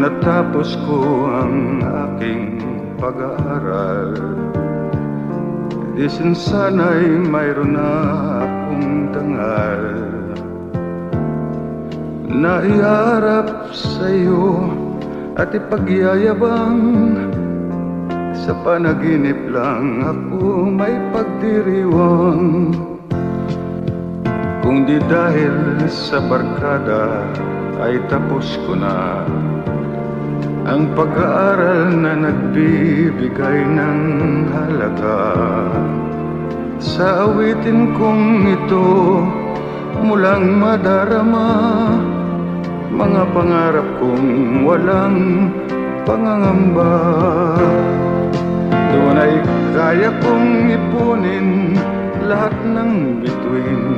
natapos ko ang aking pag-aaral, di sana'y mayroon na akong dangal na iharap sa'yo at ipagyayabang. Sa panaginip lang ako may pagdiriwang, kung di dahil sa barkada ay tapos ko na ang pag-aaral na nagbibigay ng halaga. Sa awitin kong ito mulang madarama mga pangarap kong walang pangangamba. Doon ay kaya kong ipunin lahat ng bituin